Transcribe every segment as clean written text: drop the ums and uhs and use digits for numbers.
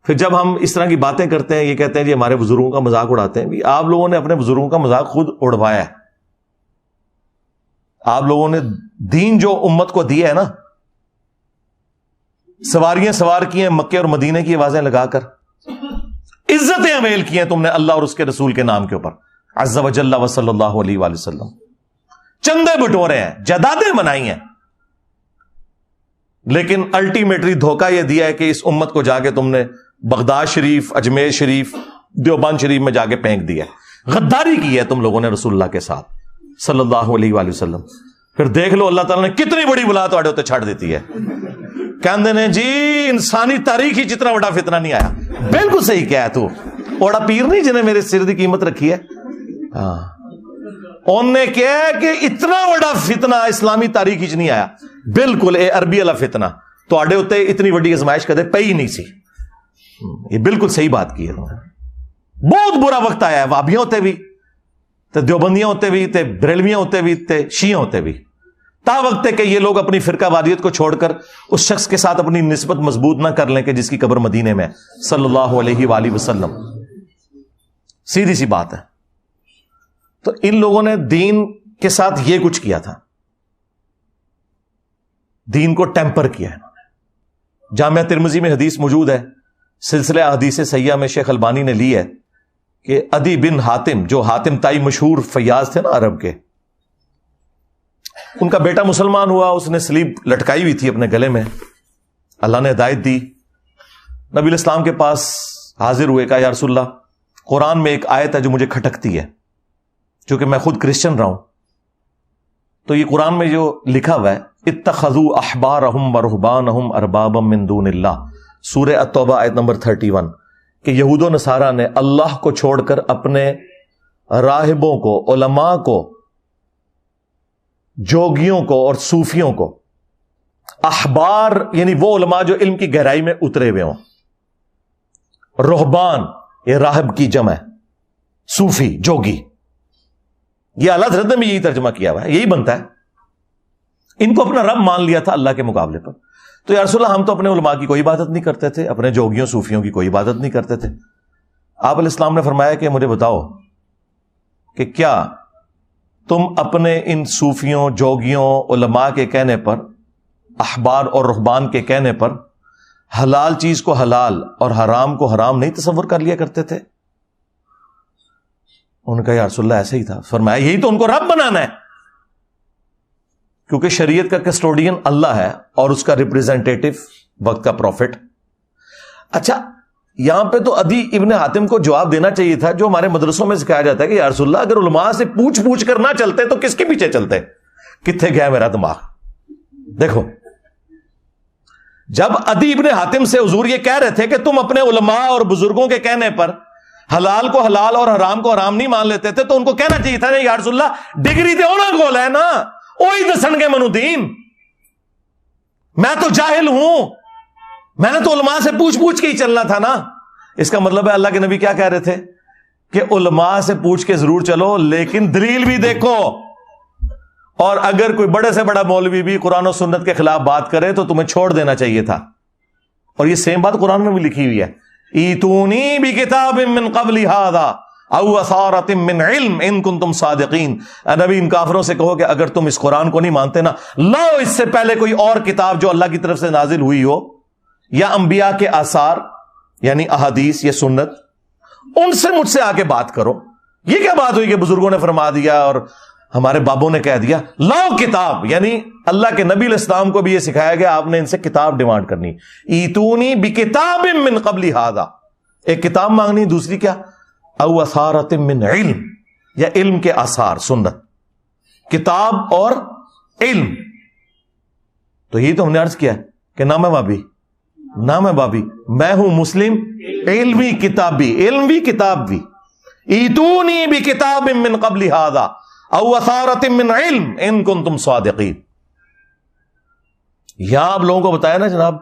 پھر جب ہم اس طرح کی باتیں کرتے ہیں، یہ کہتے ہیں جی ہمارے بزرگوں کا مذاق اڑاتے ہیں، آپ لوگوں نے اپنے بزرگوں کا مذاق خود اڑوایا ہے. آپ لوگوں نے دین جو امت کو دیا ہے نا، سواریاں سوار کی ہیں مکے اور مدینے کی آوازیں لگا کر، عزتیں اویل کی ہیں تم نے اللہ اور اس کے رسول کے نام کے اوپر عز و جل و صلی اللہ علیہ وآلہ وسلم. چندے بٹورے ہیں، جائیدادیں بنائی ہیں، لیکن الٹیمیٹلی دھوکہ یہ دیا ہے کہ اس امت کو جا کے تم نے بغداد شریف، اجمیر شریف، دیوبند شریف میں جا کے پھینک دیا. غداری کی ہے تم لوگوں نے رسول اللہ کے ساتھ صلی اللہ علیہ وآلہ وسلم. پھر دیکھ لو اللہ تعالیٰ نے کتنی بڑی بلا تھوڑے ہوتے چھاڑ دیتی ہے. کہندے نے جی انسانی تاریخ ہی جتنا بڑا فتنہ نہیں آیا. بالکل صحیح کیا ہے تو اوڑا پیر نہیں جنہیں میرے سر دی قیمت رکھی ہے. ہاں انہوں نے کیا ہے کہ اتنا بڑا فتنہ اسلامی تاریخ ہی نہیں آیا. بالکل اے عربی والا فتنہ تواڈے اوتے اتنی بڑی ازمائش کدے پئی نہیں سی. یہ بالکل صحیح بات کی ہے. بہت برا وقت آیا ہے، وہابیاں ہوتے بھی تے دیوبندیاں ہوتے بھی تے بریلویاں ہوتے بھی تے شیعہ ہوتے بھی. تا وقت ہے کہ یہ لوگ اپنی فرقہ واریت کو چھوڑ کر اس شخص کے ساتھ اپنی نسبت مضبوط نہ کر لیں کہ جس کی قبر مدینے میں صلی اللہ علیہ وآلہ وسلم. سیدھی سی بات ہے. تو ان لوگوں نے دین کے ساتھ یہ کچھ کیا تھا، دین کو ٹیمپر کیا ہے انہوں نے. جامعہ ترمذی میں حدیث موجود ہے، سلسلہ احادیث صحیحہ میں شیخ البانی نے لی ہے کہ عدی بن حاتم، جو حاتم تائی مشہور فیاض تھے نا عرب کے، ان کا بیٹا مسلمان ہوا، اس نے سلیب لٹکائی ہوئی تھی اپنے گلے میں. اللہ نے ہدایت دی، نبی علیہ السلام کے پاس حاضر ہوئے، کہا یا رسول اللہ قرآن میں ایک آیت ہے جو مجھے کھٹکتی ہے، چونکہ میں خود کرسچن رہا ہوں. تو یہ قرآن میں جو لکھا ہوا ہے اتخذوا احبارہم ورہبانہم اربابا من دون اللہ، سورہ التوبہ آیت نمبر 31، کہ یہود و نصارہ نے اللہ کو چھوڑ کر اپنے راہبوں کو، علماء کو، جوگیوں کو اور صوفیوں کو، احبار یعنی وہ علماء جو علم کی گہرائی میں اترے ہوئے ہوں، رہبان یہ راہب کی جمع ہے، صوفی جوگی، یہ اعلیٰ حضرت نے بھی یہی ترجمہ کیا ہوا ہے، یہی بنتا ہے. ان کو اپنا رب مان لیا تھا اللہ کے مقابلے پر. تو یا رسول اللہ ہم تو اپنے علماء کی کوئی عبادت نہیں کرتے تھے، اپنے جوگیوں صوفیوں کی کوئی عبادت نہیں کرتے تھے. آپ علیہ السلام نے فرمایا کہ مجھے بتاؤ کہ کیا تم اپنے ان صوفیوں، جوگیوں، علماء کے کہنے پر، احبار اور رہبان کے کہنے پر حلال چیز کو حلال اور حرام کو حرام نہیں تصور کر لیا کرتے تھے؟ انہوں نے کہا یا رسول اللہ ایسے ہی تھا. فرمایا یہی تو ان کو رب بنانا ہے، کیونکہ شریعت کا کسٹوڈین اللہ ہے اور اس کا ریپریزنٹیٹو وقت کا پروفٹ. اچھا یہاں پہ تو عدی ابن حاتم کو جواب دینا چاہیے تھا جو ہمارے مدرسوں میں سکھایا جاتا ہے کہ یا رسول اللہ اگر علماء سے پوچھ کر نہ چلتے تو کس کے پیچھے چلتے؟ کتنے گیا میرا دماغ. دیکھو جب عدی ابن حاتم سے حضور یہ کہہ رہے تھے کہ تم اپنے علماء اور بزرگوں کے کہنے پر حلال کو حلال اور حرام کو حرام نہیں مان لیتے تھے، تو ان کو کہنا چاہیے تھا یا رسول اللہ ڈگری تے ہونا کول ہے نا، وہی دسن گے منو دین، میں تو جاہل ہوں، میں نے تو علماء سے پوچھ کے ہی چلنا تھا نا. اس کا مطلب ہے اللہ کے نبی کیا کہہ رہے تھے کہ علماء سے پوچھ کے ضرور چلو لیکن دلیل بھی دیکھو، اور اگر کوئی بڑے سے بڑا مولوی بھی قرآن و سنت کے خلاف بات کرے تو تمہیں چھوڑ دینا چاہیے تھا. اور یہ سیم بات قرآن میں بھی لکھی ہوئی ہے، ایتونی بکتاب من قبل ھذا او اثارۃ من علم ان کنتم صادقین. نبی ان کافروں سے کہو کہ اگر تم اس قرآن کو نہیں مانتے نا، لاؤ اس سے پہلے کوئی اور کتاب جو اللہ کی طرف سے نازل ہوئی ہو، یا انبیاء کے آثار یعنی احادیث یا سنت، ان سے مجھ سے آ کے بات کرو. یہ کیا بات ہوئی کہ بزرگوں نے فرما دیا اور ہمارے بابوں نے کہہ دیا؟ لاؤ کتاب، یعنی اللہ کے نبی علیہ السلام کو بھی یہ سکھایا گیا آپ نے ان سے کتاب ڈیمانڈ کرنی. ایتونی بکتاب من قبل ھذا، ایک کتاب مانگنی، دوسری کیا او اثارۃ من علم، یا علم کے آثار، سنت، کتاب اور علم. تو یہ تو ہم نے عرض کیا کہ نہ میں بابی نہ میں بابی، میں ہوں مسلم علمی کتابی، علم بھی کتاب بھی. ایتونی بکتاب من قبل ھذا او اثارۃ من علم ان کنتم صادقین. یہاں آپ لوگوں کو بتایا نا جناب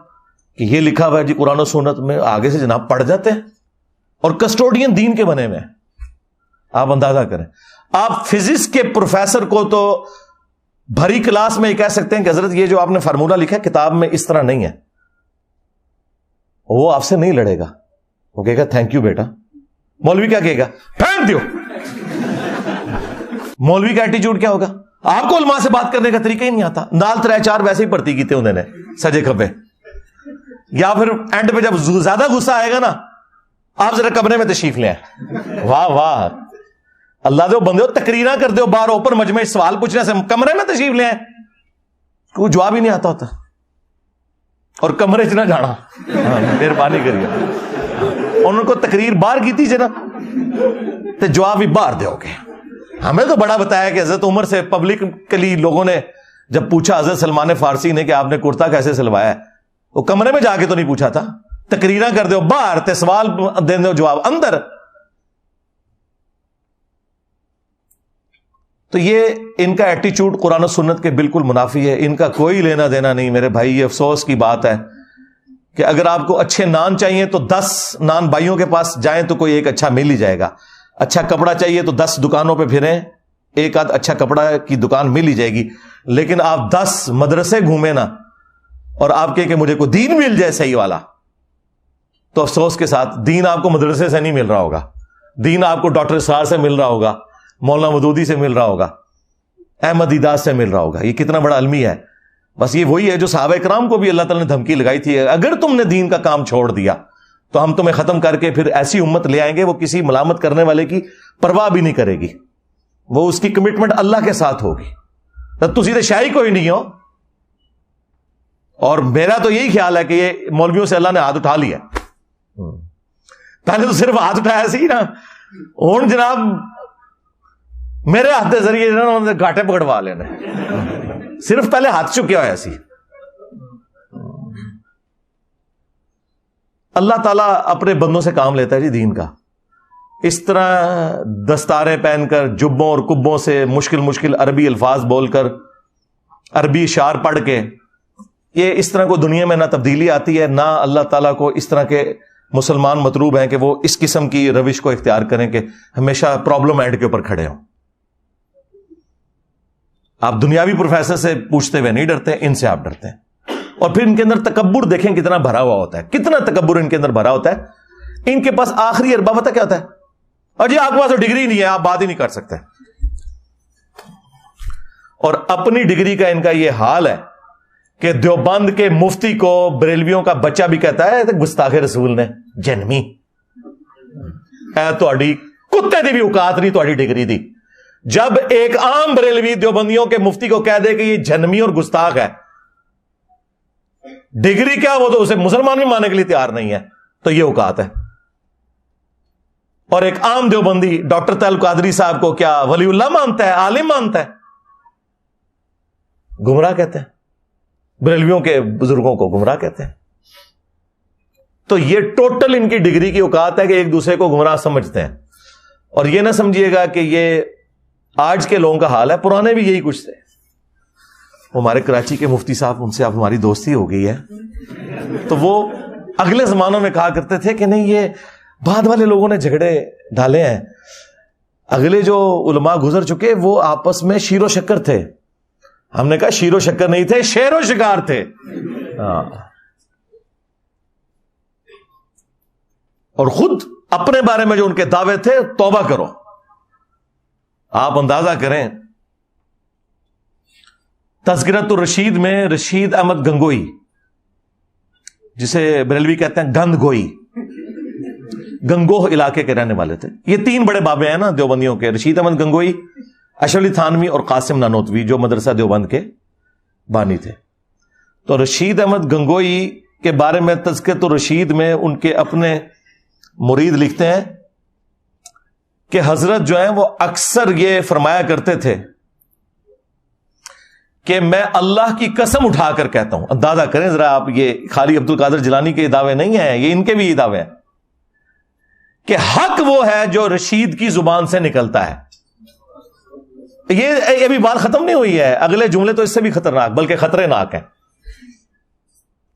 کہ یہ لکھا ہوا ہے جی قرآن و سنت میں، آگے سے جناب پڑھ جاتے ہیں اور کسٹوڈین دین کے بنے ہوئے ہیں. آپ اندازہ کریں، آپ فزکس کے پروفیسر کو تو بھری کلاس میں یہ کہہ سکتے ہیں کہ حضرت یہ جو آپ نے فارمولہ لکھا ہے کتاب میں اس طرح نہیں ہے، وہ آپ سے نہیں لڑے گا. وہ کہے گا تھینک یو بیٹا. مولوی کیا کہے گا؟ پھینک دیو. مولوی کا ایٹیچیوڈ کیا ہوگا؟ آپ کو علماء سے بات کرنے کا طریقہ ہی نہیں آتا. نال 3-4 ویسے ہی پڑتی کیتے انہوں نے سجے کھبے. یا پھر اینڈ پہ جب زیادہ غصہ آئے گا نا, آپ ذرا کمرے میں تشریف لیں. واہ واہ, اللہ دے بندے ہو, تقریرا کر دو باہر اوپر مجمع سوال پوچھنے سے کمرے میں تشریف لیں. کوئی جواب ہی نہیں آتا ہوتا. اور کمرے چ نہ جانا, مہربانی کریے. انہوں کو تقریر باہر کی تھی جنا تو جواب بھی باہر دو گے. ہمیں تو بڑا بتایا کہ حضرت عمر سے پبلکلی لوگوں نے جب پوچھا حضرت سلمان فارسی نے کہ آپ نے کرتا کیسے سلوایا ہے, وہ کمرے میں جا کے تو نہیں پوچھا تھا, تقریرا کر دو باہر تے سوال دے دو جواب اندر. تو یہ ان کا ایٹیچیوڈ قرآن و سنت کے بالکل منافی ہے. ان کا کوئی لینا دینا نہیں میرے بھائی. یہ افسوس کی بات ہے کہ اگر آپ کو اچھے نان چاہیے تو 10 نان بھائیوں کے پاس جائیں تو کوئی ایک اچھا مل ہی جائے گا. اچھا کپڑا چاہیے تو 10 دکانوں پہ پھریں, ایک آدھ اچھا کپڑا کی دکان مل ہی جائے گی. لیکن آپ 10 مدرسے گھومیں نا اور آپ کہ مجھے کوئی دین مل جائے صحیح والا, تو افسوس کے ساتھ دین آپ کو مدرسے سے نہیں مل رہا ہوگا. دین آپ کو ڈاکٹر اسرار سے مل رہا ہوگا, مولانا مودودی سے مل رہا ہوگا, احمد دیداس سے مل رہا ہوگا. یہ کتنا بڑا علمی ہے. بس یہ وہی ہے جو صحابہ کرام کو بھی اللہ تعالیٰ نے دھمکی لگائی تھی, اگر تم نے دین کا کام چھوڑ دیا تو ہم تمہیں ختم کر کے پھر ایسی امت لے آئیں گے وہ کسی ملامت کرنے والے کی پرواہ بھی نہیں کرے گی. وہ اس کی کمٹمنٹ اللہ کے ساتھ ہوگی. تسی تو شاہی کوئی نہیں ہو. اور میرا تو یہی خیال ہے کہ یہ مولویوں سے اللہ نے ہاتھ اٹھا لیا. پہلے تو صرف ہاتھ اٹھایا سی نا, ہوں جناب میرے ہاتھ کے ذریعے گاٹے پکڑوا لینا. صرف پہلے ہاتھ چکیا ہوا سی. اللہ تعالیٰ اپنے بندوں سے کام لیتا ہے جی دین کا. اس طرح دستاریں پہن کر, جبوں اور کبوں سے مشکل عربی الفاظ بول کر, عربی اشعار پڑھ کے, یہ اس طرح کو دنیا میں نہ تبدیلی آتی ہے, نہ اللہ تعالیٰ کو اس طرح کے مسلمان مطلوب ہیں کہ وہ اس قسم کی روش کو اختیار کریں کہ ہمیشہ پرابلم اینڈ کے اوپر کھڑے ہوں. آپ دنیاوی پروفیسر سے پوچھتے ہوئے نہیں ڈرتے, ان سے آپ ڈرتے ہیں. اور پھر ان کے اندر تکبر دیکھیں کتنا بھرا ہوا ہوتا ہے, کتنا تکبر ان کے اندر بھرا ہوتا ہے. ان کے پاس آخری اربا پتہ کیا ہوتا ہے؟ اور جی آپ کے پاس تو ڈگری نہیں ہے, آپ بات ہی نہیں کر سکتے. اور اپنی ڈگری کا ان کا یہ حال ہے کہ دیوبند کے مفتی کو بریلویوں کا بچہ بھی کہتا ہے گستاخ رسول نے جنمی اے تہاڈی کتے دی بھی اوقات نہیں تہاڈی ڈگری دی. جب ایک عام بریلوی دیوبندیوں کے مفتی کو کہہ دے کہ یہ جنمی اور گستاخ ہے, ڈگری کیا وہ تو اسے مسلمان بھی ماننے کے لیے تیار نہیں ہے, تو یہ اوقات ہے. اور ایک عام دیوبندی ڈاکٹر طیب القادری صاحب کو کیا ولی اللہ مانتا ہے, عالم مانتا ہے, گمراہ کہتے ہیں. بریلویوں کے بزرگوں کو گمراہ کہتے ہیں. تو یہ ٹوٹل ان کی ڈگری کی اوقات ہے کہ ایک دوسرے کو گمراہ سمجھتے ہیں. اور یہ نہ سمجھیے گا کہ یہ آج کے لوگوں کا حال ہے, پرانے بھی یہی کچھ تھے. ہمارے کراچی کے مفتی صاحب, ان سے اب ہماری دوستی ہو گئی ہے, تو وہ اگلے زمانوں میں کہا کرتے تھے کہ نہیں یہ بعد والے لوگوں نے جھگڑے ڈالے ہیں, اگلے جو علماء گزر چکے وہ آپس میں شیر و شکر تھے. ہم نے کہا شیر و شکر نہیں تھے, شیر و شکار تھے. اور خود اپنے بارے میں جو ان کے دعوے تھے, توبہ کرو. آپ اندازہ کریں, تذکرۃ الرشید میں رشید احمد گنگوئی, جسے بریلوی کہتے ہیں گند گوئی, گنگوہ علاقے کے رہنے والے تھے. یہ 3 بڑے بابے ہیں نا دیوبندیوں کے, رشید احمد گنگوئی, اشرف علی تھانوی اور قاسم نانوتوی, جو مدرسہ دیوبند کے بانی تھے. تو رشید احمد گنگوئی کے بارے میں تذکرۃ الرشید میں ان کے اپنے مرید لکھتے ہیں کہ حضرت جو ہیں وہ اکثر یہ فرمایا کرتے تھے کہ میں اللہ کی قسم اٹھا کر کہتا ہوں. اندازہ کریں ذرا آپ, یہ خالی عبد القادر جیلانی کے دعوے نہیں ہیں, یہ ان کے بھی دعوے ہیں کہ حق وہ ہے جو رشید کی زبان سے نکلتا ہے. یہ ابھی بات ختم نہیں ہوئی ہے, اگلے جملے تو اس سے بھی خطرناک بلکہ خطرناک ہیں.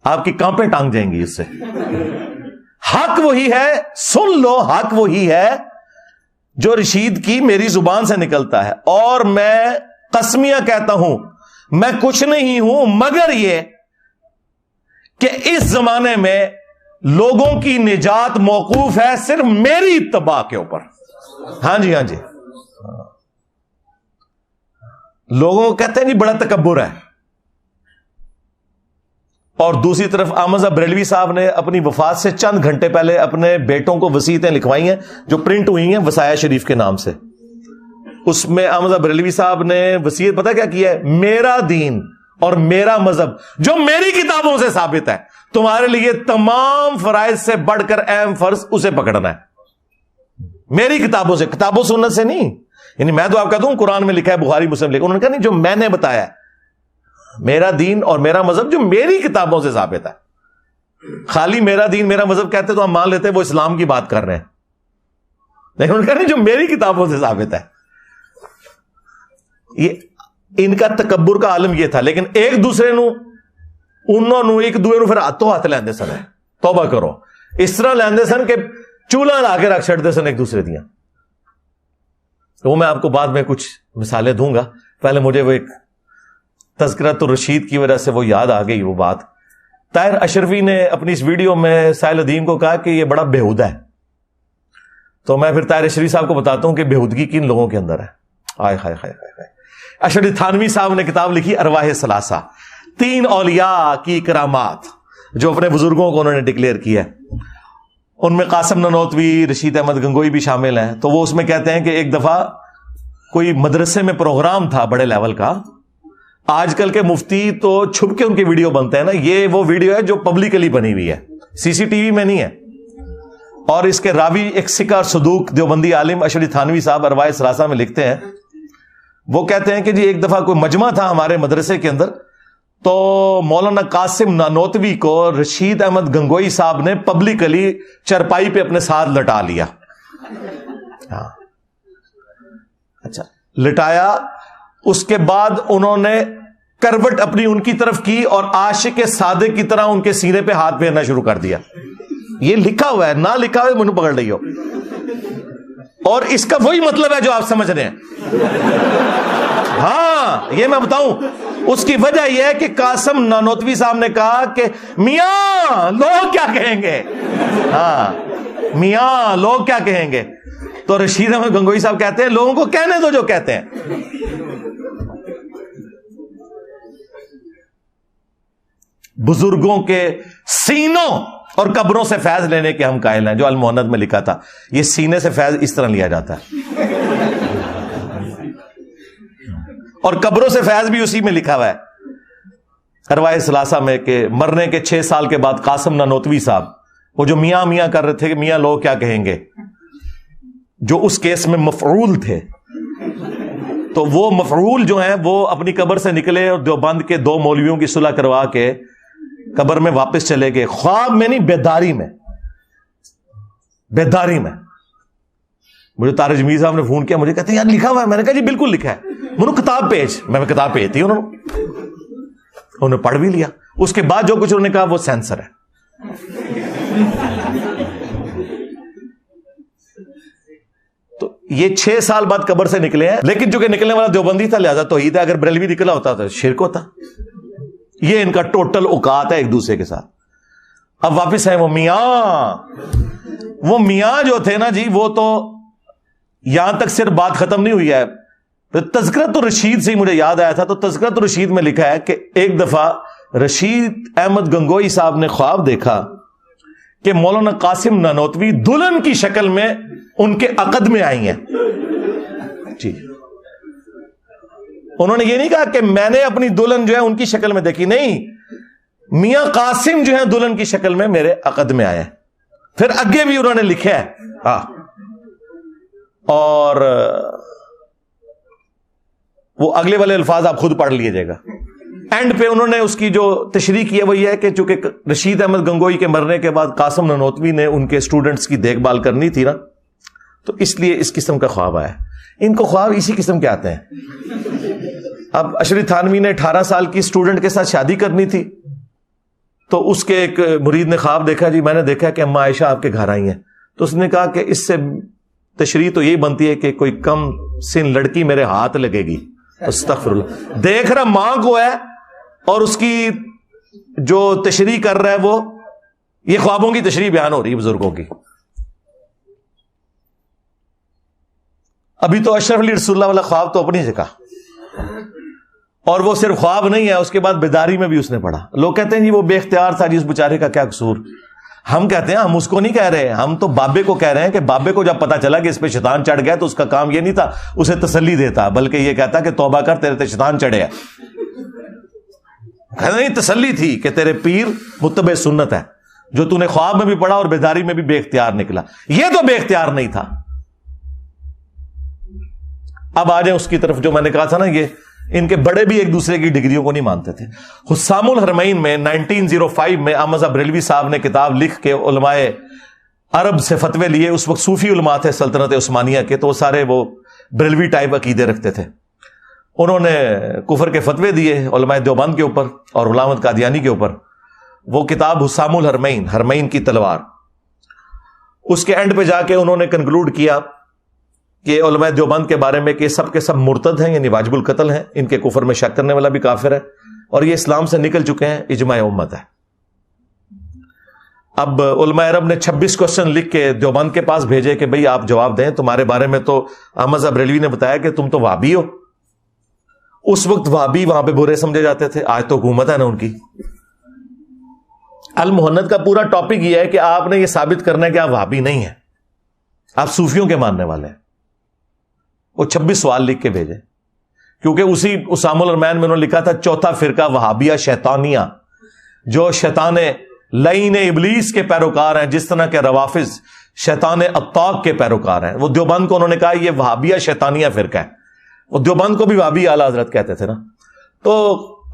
آپ کی کانپیں ٹانگ جائیں گی اس سے. حق وہی ہے, سن لو, حق وہی ہے جو رشید کی میری زبان سے نکلتا ہے, اور میں قسمیاں کہتا ہوں میں کچھ نہیں ہوں مگر یہ کہ اس زمانے میں لوگوں کی نجات موقوف ہے صرف میری اتباع کے اوپر. ہاں جی ہاں جی. لوگوں کو کہتے ہیں جی بڑا تکبر ہے. اور دوسری طرف احمد بریلوی صاحب نے اپنی وفات سے چند گھنٹے پہلے اپنے بیٹوں کو وصیتیں لکھوائی ہیں جو پرنٹ ہوئی ہیں وصایا شریف کے نام سے. اس میں احمد بریلوی صاحب نے وصیت پتہ کیا کی ہے؟ میرا دین اور میرا مذہب جو میری کتابوں سے ثابت ہے، تمہارے لیے تمام فرائض سے بڑھ کر اہم فرض اسے پکڑنا ہے. میری کتابوں سے، کتابوں سنت سے نہیں. یعنی میں تو آپ کہتا ہوں قرآن میں لکھا ہے، بخاری مسلم لکھا، انہوں نے کہا نہیں، جو میں نے بتایا ہے میرا دین اور میرا مذہب جو میری کتابوں سے ثابت ہے. خالی میرا دین میرا مذہب کہتے تو ہم مان لیتے وہ اسلام کی بات کر رہے ہیں، لیکن انہوں نے کہا نہیں، جو میری کتابوں سے ثابت ہے. یہ ان کا تکبر کا عالم یہ تھا. لیکن ایک دوسرے نو انہوں نے ایک دوسرے نو پھر ہاتھوں ہاتھ لیندے سن. توبہ کرو. اس طرح لیندے سن کہ چولہا لا کے رکھ چھڑتے سن ایک دوسرے دیاں. وہ میں آپ کو بعد میں کچھ مثالیں دوں گا. پہلے مجھے وہ ایک تذکرۃ الرشید کی وجہ سے وہ یاد آ گئی وہ بات. طاہر اشرفی نے اپنی اس ویڈیو میں ساحل ادیم کو کہا کہ یہ بڑا بےہودہ ہے. تو میں پھر طاہر اشرفی صاحب کو بتاتا ہوں کہ بےہودگی کن لوگوں کے اندر ہے. ہائے ہائے ہائے ہائے. اشرف تھانوی صاحب نے کتاب لکھی ارواح ثلاثہ، 3 اولیاء کی کرامات جو اپنے بزرگوں کو انہوں نے ڈکلیئر کیا ہے. ان میں قاسم نانوتوی، رشید احمد گنگوئی بھی شامل ہیں. تو وہ اس میں کہتے ہیں کہ ایک دفعہ کوئی مدرسے میں پروگرام تھا بڑے لیول کا. آج کل کے مفتی تو چھپ کے ان کی ویڈیو بنتے ہیں نا، یہ وہ ویڈیو ہے جو پبلکلی بنی ہوئی ہے، سی سی ٹی وی میں نہیں ہے. اور اس کے راوی ایک سکہ اور صدوق دیوبندی عالم اشرف تھانوی صاحب ارواح ثلاثہ میں لکھتے ہیں. وہ کہتے ہیں کہ جی ایک دفعہ کوئی مجمع تھا ہمارے مدرسے کے اندر، تو مولانا قاسم نانوتوی کو رشید احمد گنگوئی صاحب نے پبلکلی چرپائی پہ اپنے ساتھ لٹا لیا. ہاں اچھا لٹایا. اس کے بعد انہوں نے کروٹ اپنی ان کی طرف کی اور عاشق صادق کی طرح ان کے سینے پہ ہاتھ پھیرنا شروع کر دیا. یہ لکھا ہوا ہے، نہ لکھا ہوا منہ پکڑ رہی ہو. اور اس کا وہی مطلب ہے جو آپ سمجھ رہے ہیں. ہاں یہ میں بتاؤں، اس کی وجہ یہ ہے کہ قاسم نانوتوی صاحب نے کہا کہ میاں لوگ کیا کہیں گے. ہاں میاں لوگ کیا کہیں گے. تو رشید احمد گنگوئی صاحب کہتے ہیں لوگوں کو کہنے دو جو کہتے ہیں. بزرگوں کے سینوں اور قبروں سے فیض لینے کے ہم قائل ہیں. جو المہند میں لکھا تھا، یہ سینے سے فیض اس طرح لیا جاتا ہے، اور قبروں سے فیض بھی اسی میں لکھا ہوا ہے ارواح ثلاثہ میں کہ مرنے کے 6 سال کے بعد قاسم نانوتوی صاحب وہ جو میاں میاں کر رہے تھے کہ میاں لوگ کیا کہیں گے، جو اس کیس میں مفعول تھے، تو وہ مفعول جو ہیں وہ اپنی قبر سے نکلے اور دیوبند کے 2 مولویوں کی صلح کروا کے قبر میں واپس چلے گئے. خواب میں نہیں، بیداری میں. بیداری میں مجھے طارق جمیل صاحب نے فون کیا، مجھے کہتے ہیں یار لکھا ہوا ہے. میں نے کہا جی بالکل لکھا ہے. منو کتاب بھیج. میں کتاب بھیجتی ہوں، انہوں نے پڑھ بھی لیا. اس کے بعد جو کچھ انہوں نے کہا وہ سینسر ہے. تو یہ 6 سال بعد قبر سے نکلے ہیں، لیکن چونکہ نکلنے والا دیوبندی تھا لہذا توحید ہے. اگر بریلوی نکلا ہوتا تو شرک ہوتا. یہ ان کا ٹوٹل اوقات ہے ایک دوسرے کے ساتھ. اب واپس ہے وہ میاں جو تھے نا جی، وہ تو یہاں تک صرف بات ختم نہیں ہوئی ہے. تذکرۃ الرشید سے ہی مجھے یاد آیا تھا. تو تذکرۃ الرشید میں لکھا ہے کہ ایک دفعہ رشید احمد گنگوئی صاحب نے خواب دیکھا کہ مولانا قاسم نانوتوی دلہن کی شکل میں ان کے عقد میں آئی ہیں. جی انہوں نے یہ نہیں کہا کہ میں نے اپنی دلہن جو ہے ان کی شکل میں دیکھی، نہیں، میاں قاسم جو ہے دلہن کی شکل میں میرے عقد میں آئے. پھر اگے بھی انہوں نے لکھا ہے. اور وہ اگلے والے الفاظ آپ خود پڑھ لیجئے گا. اینڈ پہ انہوں نے اس کی جو تشریح کی ہے وہ یہ ہے کہ چونکہ رشید احمد گنگوئی کے مرنے کے بعد قاسم نانوتوی نے ان کے اسٹوڈنٹس کی دیکھ بھال کرنی تھی نا، تو اس لیے اس قسم کا خواب آیا. ان کو خواب اسی قسم کے آتے ہیں. اب اشرف تھانوی نے 18 سال کی اسٹوڈنٹ کے ساتھ شادی کرنی تھی، تو اس کے ایک مرید نے خواب دیکھا، جی میں نے دیکھا کہ اماں عائشہ آپ کے گھر آئی ہیں. تو اس نے کہا کہ اس سے تشریح تو یہی بنتی ہے کہ کوئی کم سن لڑکی میرے ہاتھ لگے گی. استغفر اللہ. دیکھ رہا ماں کو ہے اور اس کی جو تشریح کر رہا ہے وہ یہ خوابوں کی تشریح بیان ہو رہی ہے بزرگوں کی. ابھی تو اشرف علی رسول اللہ والا خواب تو اپنی جگہ, اور وہ صرف خواب نہیں ہے, اس کے بعد بیداری میں بھی اس نے پڑھا. لوگ کہتے ہیں جی وہ بے اختیار تھا, جی اس بیچارے کا کیا قصور. ہم کہتے ہیں ہم اس کو نہیں کہہ رہے, ہم تو بابے کو کہہ رہے ہیں کہ بابے کو جب پتا چلا کہ اس پہ شیطان چڑھ گیا تو اس کا کام یہ نہیں تھا اسے تسلی دیتا, بلکہ یہ کہتا کہ توبہ کر, تیرے تے شیطان چڑھے. کہتے نہیں, تسلی تھی کہ تیرے پیر متبع سنت ہے, جو تو نے خواب میں بھی پڑھا اور بیداری میں بھی بے اختیار نکلا. یہ تو بے اختیار نہیں تھا. اب آ جائیں اس کی طرف جو میں نے کہا تھا نا, یہ ان کے بڑے بھی ایک دوسرے کی ڈگریوں کو نہیں مانتے تھے. حسام الحرمین میں 1905 میں احمد بریلوی صاحب نے کتاب لکھ کے علماء عرب سے فتوے لیے. اس وقت صوفی علماء تھے سلطنت عثمانیہ کے, تو وہ سارے وہ بریلوی ٹائپ عقیدے رکھتے تھے. انہوں نے کفر کے فتوے دیے علماء دیوبند کے اوپر اور غلام احمد قادیانی کے اوپر. وہ کتاب حسام الحرمین, حرمین کی تلوار, اس کے اینڈ پہ جا کے انہوں نے کنکلوڈ کیا کہ علماء دیوبند کے بارے میں کہ سب کے سب مرتد ہیں, یعنی واجب القتل ہیں, ان کے کفر میں شک کرنے والا بھی کافر ہے, اور یہ اسلام سے نکل چکے ہیں, اجماع امت ہے. اب علماء عرب نے 26 کوسچن لکھ کے دیوبند کے پاس بھیجے کہ بھئی آپ جواب دیں, تمہارے بارے میں تو احمد بریلوی نے بتایا کہ تم تو وہابی ہو. اس وقت وہابی وہاں پہ برے سمجھے جاتے تھے, آج تو حکومت ہے نا ان کی. المحنت کا پورا ٹاپک یہ ہے کہ آپ نے یہ ثابت کرنا ہے کہ آپ وہابی نہیں ہیں, آپ صوفیوں کے ماننے والے ہیں. وہ 26 سوال لکھ کے بھیجے, کیونکہ اسی اسام الرحمین میں انہوں نے لکھا تھا چوتھا فرقہ وہابیہ شیطانیہ, جو شیطان لعین ابلیس کے پیروکار ہیں, جس طرح کے روافظ شیطان اطاق کے پیروکار ہیں. وہ دیوبند کو انہوں نے کہا یہ وہابیہ شیطانیہ فرقہ ہے. وہ دیوبند کو بھی وہابی اعلی حضرت کہتے تھے نا. تو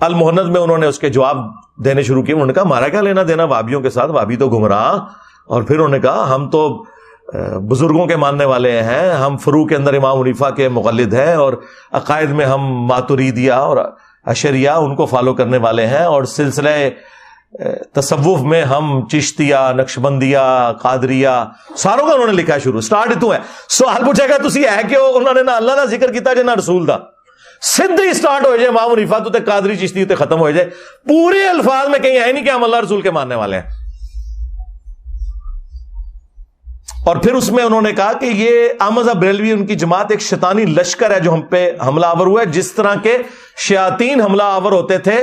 المحنت میں انہوں نے اس کے جواب دینے شروع کیے. انہوں نے کہا ہمارا کیا لینا دینا وہابیوں کے ساتھ, وہابی تو گمراہ. اور پھر انہوں نے کہا ہم تو بزرگوں کے ماننے والے ہیں, ہم فروع کے اندر امام حنیفہ کے مقلد ہیں, اور عقائد میں ہم ماتریدیہ اور اشریہ ان کو فالو کرنے والے ہیں, اور سلسلہ تصوف میں ہم چشتیہ, نقشبندیہ, قادریہ, ساروں کا انہوں نے لکھا شروع. سٹارٹ اتوں ہے. سوال پوچھے گا تسی ہے کہ انہوں نے نہ اللہ کا ذکر کیتا جے نہ رسول دا, سیدھے ہی سٹارٹ ہو جائے امام حنیفہ تو تے قادری چشتی تے ختم ہو جائے. پورے الفاظ میں کہیں ہے نہیں کہ ہم اللہ رسول کے ماننے والے ہیں. اور پھر اس میں انہوں نے کہا کہ یہ احمد بریلوی ان کی جماعت ایک شیطانی لشکر ہے جو ہم پہ حملہ آور ہوا ہے, جس طرح کے شیاطین حملہ آور ہوتے تھے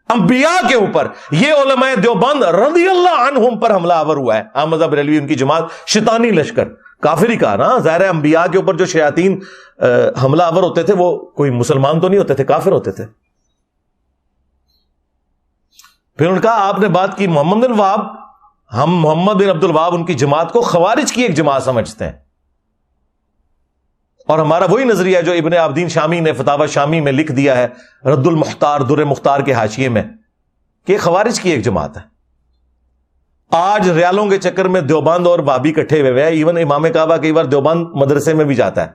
انبیاء کے اوپر, یہ علماء دیوبند رضی اللہ عنہم پر حملہ آور ہوا ہے. احمد بریلوی ان کی جماعت شیطانی لشکر, کافر ہی کہا نا, ظاہر انبیاء کے اوپر جو شیاطین حملہ آور ہوتے تھے وہ کوئی مسلمان تو نہیں ہوتے تھے, کافر ہوتے تھے. پھر انہوں نے کہا آپ نے بات کی محمد بن وہاب, ہم محمد بن عبد الوہاب ان کی جماعت کو خوارج کی ایک جماعت سمجھتے ہیں, اور ہمارا وہی نظریہ ہے جو ابن عابدین شامی نے فتاوی شامی میں لکھ دیا ہے رد المختار در مختار کے حاشیے میں, کہ خوارج کی ایک جماعت ہے. آج ریالوں کے چکر میں دیوبند اور وہابی کٹھے ہوئے ہیں. ایون امام کعبہ کئی بار دیوبند مدرسے میں بھی جاتا ہے,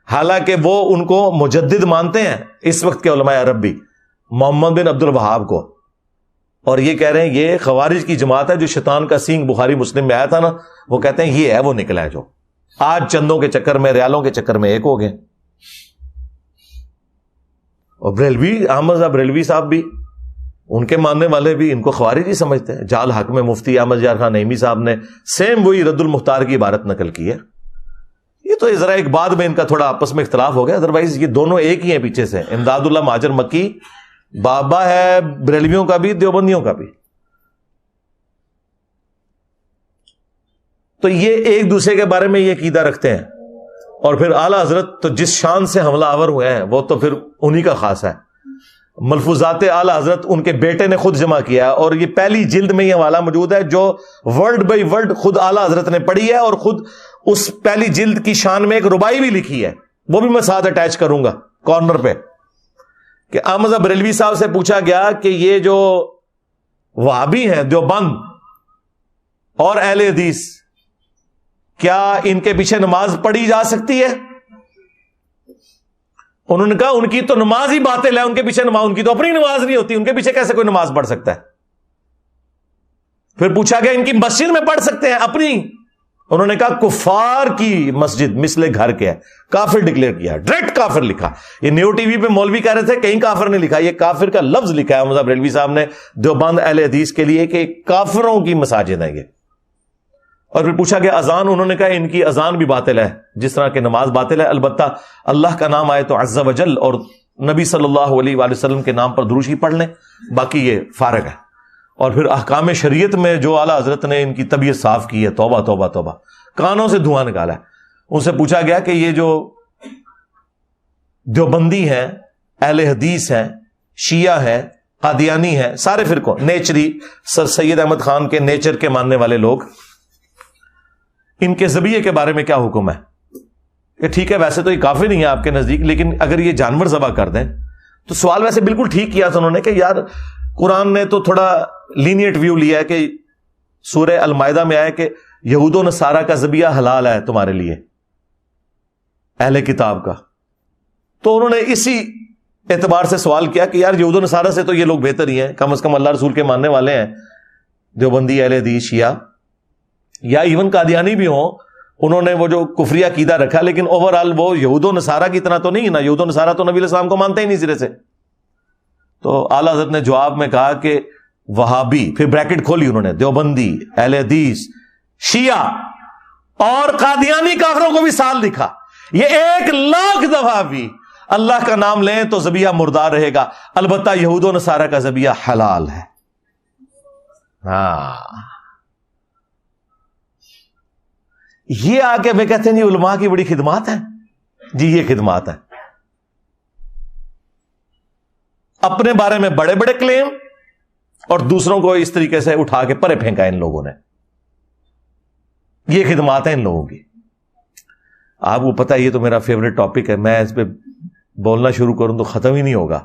حالانکہ وہ ان کو مجدد مانتے ہیں اس وقت کے علماء عرب بھی, محمد بن عبد الوہاب کو, اور یہ کہہ رہے ہیں یہ خوارج کی جماعت ہے جو شیطان کا سینگ بخاری مسلم میں آیا تھا نا, وہ کہتے ہیں یہ ہے وہ نکلا ہے جو آج چندوں کے چکر میں, ریالوں کے چکر میں ایک ہو گئے. اور بریلوی, احمد بریلوی صاحب بھی, ان کے ماننے والے بھی ان کو خوارج ہی سمجھتے ہیں. جال حق میں مفتی احمد یار خان نعیمی صاحب نے سیم وہی رد المختار کی عبارت نقل کی ہے. یہ تو ذرا ایک بعد میں ان کا تھوڑا آپس میں اختلاف ہو گیا, ادروائز یہ دونوں ایک ہی ہیں پیچھے سے. امداد اللہ مہاجر مکی بابا ہے بریلویوں کا بھی دیوبندیوں کا بھی. تو یہ ایک دوسرے کے بارے میں یہ عقیدہ رکھتے ہیں. اور پھر اعلیٰ حضرت تو جس شان سے حملہ آور ہوئے ہیں وہ تو پھر انہی کا خاص ہے. ملفوظات اعلیٰ حضرت ان کے بیٹے نے خود جمع کیا ہے, اور یہ پہلی جلد میں یہ حوالہ موجود ہے جو ورڈ بائی ورڈ خود اعلیٰ حضرت نے پڑھی ہے, اور خود اس پہلی جلد کی شان میں ایک ربائی بھی لکھی ہے, وہ بھی میں ساتھ اٹیچ کروں گا کارنر پہ. کہ احمد بریلوی صاحب سے پوچھا گیا کہ یہ جو وہابی ہیں دیوبند اور اہل حدیث, کیا ان کے پیچھے نماز پڑھی جا سکتی ہے؟ انہوں نے کہا ان کی تو نماز ہی باطل ہے, ان کے پیچھے نماز, ان کی تو اپنی نماز نہیں ہوتی, ان کے پیچھے کیسے کوئی نماز پڑھ سکتا ہے؟ پھر پوچھا گیا ان کی مسجد میں پڑھ سکتے ہیں اپنی؟ انہوں نے کہا کفار کی مسجد مثل گھر کے ہے، کافر ڈکلیئر کیا، ڈائریکٹ کافر لکھا. یہ نیو ٹی وی پہ مولوی کہہ رہے تھے کہیں کافر نہیں لکھا، یہ کافر کا لفظ لکھا ہے مذہب ریلوی صاحب نے دیوبند اہل حدیث کے لیے کہ کافروں کی مساجد ہیں یہ. اور پھر پوچھا کہ اذان، انہوں نے کہا ان کی اذان بھی باطل ہے جس طرح کہ نماز باطل ہے، البتہ اللہ کا نام آئے تو عز و جل اور نبی صلی اللہ علیہ وآلہ وسلم کے نام پر درود ہی پڑھ لیں، باقی یہ فارغ ہے. اور پھر احکام شریعت میں جو اعلیٰ حضرت نے ان کی طبیعت صاف کی ہے، توبہ توبہ توبہ، کانوں سے دھواں نکالا ہے. ان سے پوچھا گیا کہ یہ جو دیوبندی ہیں، اہل حدیث ہیں، شیعہ ہیں، قادیانی ہیں، سارے فرقوں، نیچری سر سید احمد خان کے نیچر کے ماننے والے لوگ، ان کے ذبیحے کے بارے میں کیا حکم ہے؟ کہ ٹھیک ہے ویسے تو یہ کافر نہیں ہے آپ کے نزدیک، لیکن اگر یہ جانور ذبح کر دیں تو سوال ویسے بالکل ٹھیک کیا تھا انہوں نے کہ یار قرآن نے تو تھوڑا لینیٹ ویو لیا ہے کہ سورہ المائدہ میں آئے کہ یہود و نصارہ کا ذبیحہ حلال ہے تمہارے لیے، اہل کتاب کا. تو انہوں نے اسی اعتبار سے سوال کیا کہ یار یہود و نصارہ سے تو یہ لوگ بہتر ہی ہیں، کم از کم اللہ رسول کے ماننے والے ہیں، دیوبندی، اہل حدیث، شیعہ یا ایون قادیانی بھی ہوں، انہوں نے وہ جو کفری عقیدہ رکھا لیکن اوورآل وہ یہود و نصارہ کی طرح تو نہیں نا، یہود و نصارہ تو نبی علیہ السلام کو مانتے ہی نہیں سرے سے. تو اعلیٰ حضرت نے جواب میں کہا کہ وہابی، پھر بریکٹ کھولی انہوں نے، دیوبندی، اہل حدیث، شیعہ اور قادیانی کافروں کو بھی ساتھ لکھا. یہ 1,00,000 دفعہ بھی اللہ کا نام لیں تو ذبیحہ مردار رہے گا، البتہ یہود و نصارہ کا ذبیحہ حلال ہے. ہاں یہ آ کے میں کہتے ہیں جی علماء کی بڑی خدمات ہیں. جی یہ خدمات ہیں، اپنے بارے میں بڑے بڑے کلیم اور دوسروں کو اس طریقے سے اٹھا کے پرے پھینکا ان لوگوں نے. یہ خدمات ہیں ان لوگوں کی. آپ کو پتا ہے یہ تو میرا فیوریٹ ٹاپک ہے، میں اس پہ بولنا شروع کروں تو ختم ہی نہیں ہوگا،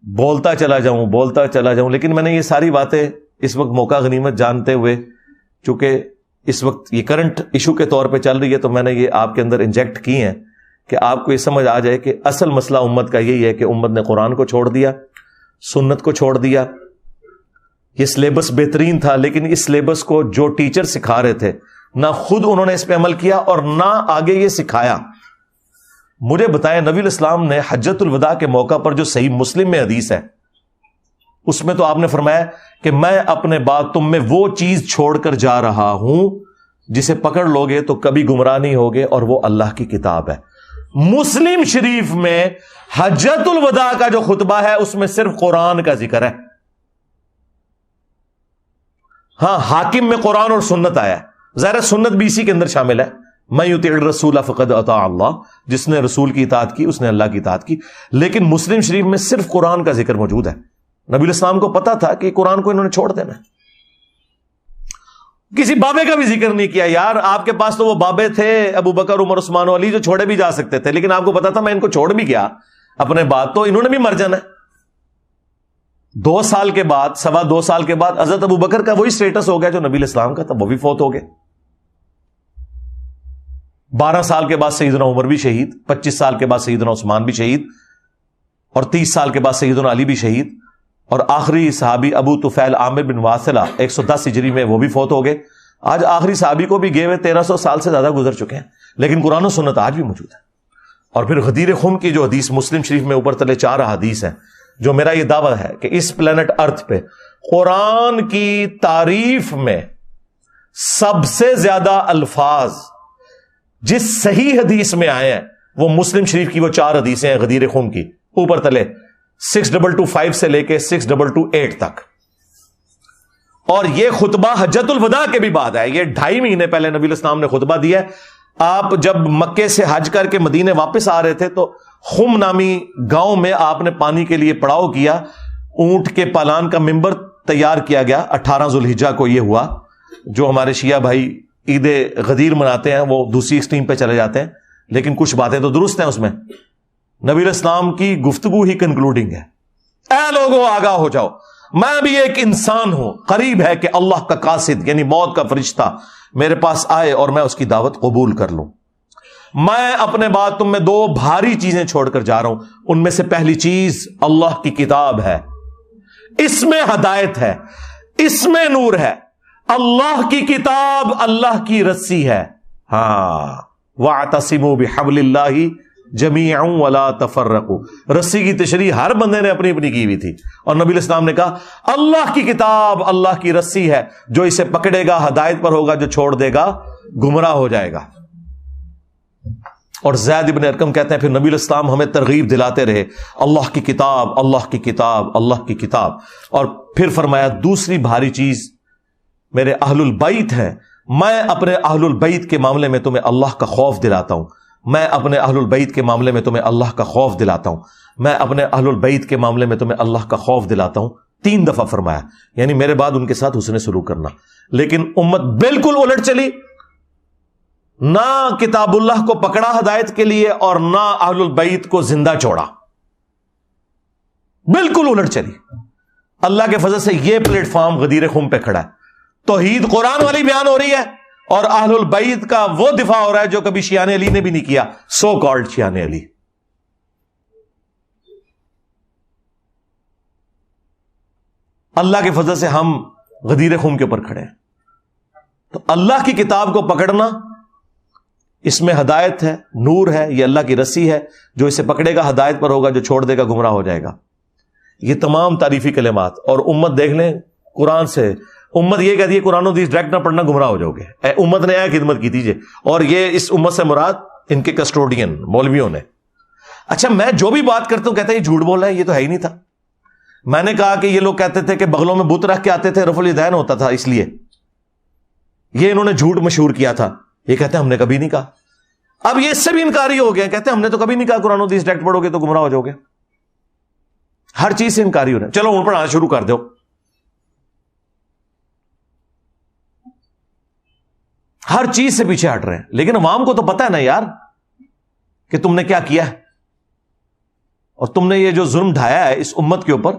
بولتا چلا جاؤں. لیکن میں نے یہ ساری باتیں اس وقت موقع غنیمت جانتے ہوئے، چونکہ اس وقت یہ کرنٹ ایشو کے طور پہ چل رہی ہے، تو میں نے یہ آپ کے اندر انجیکٹ کی ہیں کہ آپ کو یہ سمجھ آ جائے کہ اصل مسئلہ امت کا یہی ہے کہ امت نے قرآن کو چھوڑ دیا، سنت کو چھوڑ دیا. یہ سلیبس بہترین تھا لیکن اس سلیبس کو جو ٹیچر سکھا رہے تھے نہ خود انہوں نے اس پہ عمل کیا اور نہ آگے یہ سکھایا. مجھے بتائیں نبی الاسلام نے حجۃ الوداع کے موقع پر جو صحیح مسلم میں حدیث ہے اس میں تو آپ نے فرمایا کہ میں اپنے بعد تم میں وہ چیز چھوڑ کر جا رہا ہوں جسے پکڑ لوگے تو کبھی گمراہ نہیں ہوگے، اور وہ اللہ کی کتاب ہے. مسلم شریف میں حجۃ الوداع کا جو خطبہ ہے اس میں صرف قرآن کا ذکر ہے. ہاں حاکم میں قرآن اور سنت آیا ہے، ظاہر سنت بھی اسی کے اندر شامل ہے. من یطع الرسول فقد اطاع اللہ، جس نے رسول کی اطاعت کی اس نے اللہ کی اطاعت کی. لیکن مسلم شریف میں صرف قرآن کا ذکر موجود ہے. نبی الاسلام کو پتا تھا کہ قرآن کو انہوں نے چھوڑ دینا. کسی بابے کا بھی ذکر نہیں کیا. یار آپ کے پاس تو وہ بابے تھے ابو بکر، عمر، عثمان و علی جو چھوڑے بھی جا سکتے تھے، لیکن آپ کو پتا تھا میں ان کو چھوڑ بھی گیا اپنے بعد تو انہوں نے بھی مر جانا ہے. 2 سال کے بعد، 2.25 سال کے بعد حضرت ابو بکر کا وہی سٹیٹس ہو گیا جو نبی الاسلام کا تھا، وہ بھی فوت ہو گئے. 12 سال کے بعد سیدنا عمر بھی شہید، 25 سال کے بعد سیدنا عثمان بھی شہید، اور 30 سال کے بعد سیدنا علی بھی شہید، اور آخری صحابی ابو طفیل عامر بن واصلہ 110 ہجری میں وہ بھی فوت ہو گئے. آج آخری صحابی کو بھی گئے ہوئے 1300 سال سے زیادہ گزر چکے ہیں، لیکن قرآن و سنت آج بھی موجود ہے. اور پھر غدیر خم کی جو حدیث مسلم شریف میں اوپر تلے 4 حدیث ہیں، جو میرا یہ دعویٰ ہے کہ اس پلانٹ ارتھ پہ قرآن کی تعریف میں سب سے زیادہ الفاظ جس صحیح حدیث میں آئے ہیں وہ مسلم شریف کی وہ 4 حدیثیں ہیں غدیر خم کی، اوپر تلے 6225 سے لے کے 6228 تک. اور یہ خطبہ حجۃ الوداع کے بھی بعد ہے. یہ 2.5 مہینے پہلے نبی الاسلام نے خطبہ دیا ہے. آپ جب مکے سے حج کر کے مدینے واپس آ رہے تھے تو خم نامی گاؤں میں آپ نے پانی کے لیے پڑاؤ کیا. اونٹ کے پالان کا ممبر تیار کیا گیا. 18 ذوالحجہ کو یہ ہوا. جو ہمارے شیعہ بھائی عید غدیر مناتے ہیں وہ دوسری ایکسٹریم پہ چلے جاتے ہیں، لیکن کچھ باتیں تو درست ہیں اس میں. نبی علیہ السلام کی گفتگو ہی کنکلوڈنگ ہے. اے لوگوں آگاہ ہو جاؤ، میں بھی ایک انسان ہوں، قریب ہے کہ اللہ کا قاصد یعنی موت کا فرشتہ میرے پاس آئے اور میں اس کی دعوت قبول کر لوں. میں اپنے بعد تم میں 2 بھاری چیزیں چھوڑ کر جا رہا ہوں. ان میں سے پہلی چیز اللہ کی کتاب ہے، اس میں ہدایت ہے، اس میں نور ہے. اللہ کی کتاب اللہ کی رسی ہے. ہاں وَاعْتَصِمُوا بِحَبْلِ اللَّهِ جَمِيعًا وَلَا تَفَرَّقُوا. رسی کی تشریح ہر بندے نے اپنی اپنی کی ہوئی تھی, اور نبی علیہ السلام نے کہا اللہ کی کتاب اللہ کی رسی ہے, جو اسے پکڑے گا ہدایت پر ہوگا, جو چھوڑ دے گا گمراہ ہو جائے گا. اور زید ابن ارقم کہتے ہیں پھر نبی علیہ السلام ہمیں ترغیب دلاتے رہے اللہ کی کتاب اللہ کی کتاب اللہ کی کتاب. اور پھر فرمایا دوسری بھاری چیز میرے اہل البیت ہیں, میں اپنے اہل البیت کے معاملے میں تمہیں اللہ کا خوف دلاتا ہوں, میں اپنے اہل البیت کے معاملے میں تمہیں اللہ کا خوف دلاتا ہوں, میں اپنے اہل البیت کے معاملے میں تمہیں اللہ کا خوف دلاتا ہوں. 3 دفعہ فرمایا, یعنی میرے بعد ان کے ساتھ حسن سلوک کرنا. لیکن امت بالکل الٹ چلی, نہ کتاب اللہ کو پکڑا ہدایت کے لیے اور نہ اہل البیت کو زندہ چھوڑا, بالکل الٹ چلی. اللہ کے فضل سے یہ پلیٹ فارم غدیر خم پہ کھڑا ہے. توحید قرآن والی بیان ہو رہی ہے اور اہل البیت کا وہ دفاع ہو رہا ہے جو کبھی شیعان علی نے بھی نہیں کیا, سو کالڈ شیعان علی. اللہ کے فضل سے ہم غدیر خم کے اوپر کھڑے ہیں. تو اللہ کی کتاب کو پکڑنا, اس میں ہدایت ہے, نور ہے, یہ اللہ کی رسی ہے, جو اسے پکڑے گا ہدایت پر ہوگا, جو چھوڑ دے گا گمراہ ہو جائے گا. یہ تمام تعریفی کلمات. اور امت دیکھ لیں قرآن سے, امت یہ کہتی ہے قرآن و حدیث ڈائریکٹ نہ پڑھنا گمراہ ہو جاؤ گے. امت نے خدمت کی تھی, اور یہ اس امت سے مراد ان کے کسٹوڈین مولویوں نے. اچھا میں جو بھی بات کرتا ہوں کہتے ہیں یہ جھوٹ بول رہا ہے, یہ تو ہے ہی نہیں تھا. میں نے کہا کہ یہ لوگ کہتے تھے کہ بغلوں میں بت رکھ کے آتے تھے, رفع الیدین ہوتا تھا, اس لیے یہ انہوں نے جھوٹ مشہور کیا تھا. یہ کہتے ہیں ہم نے کبھی نہیں کہا. اب یہ اس سے بھی انکاری ہو گئے, کہتے ہیں ہم نے تو کبھی نہیں کہا قرآن و حدیث ڈائریکٹ پڑھو گے تو گمراہ ہو جاؤ گے. ہر چیز سے انکاری ہو رہا ہے. چلو ان پڑھانا شروع کر دو. ہر چیز سے پیچھے ہٹ رہے ہیں, لیکن عوام کو تو پتا ہے نا یار کہ تم نے کیا کیا ہے, اور تم نے یہ جو ظلم ڈھایا ہے اس امت کے اوپر,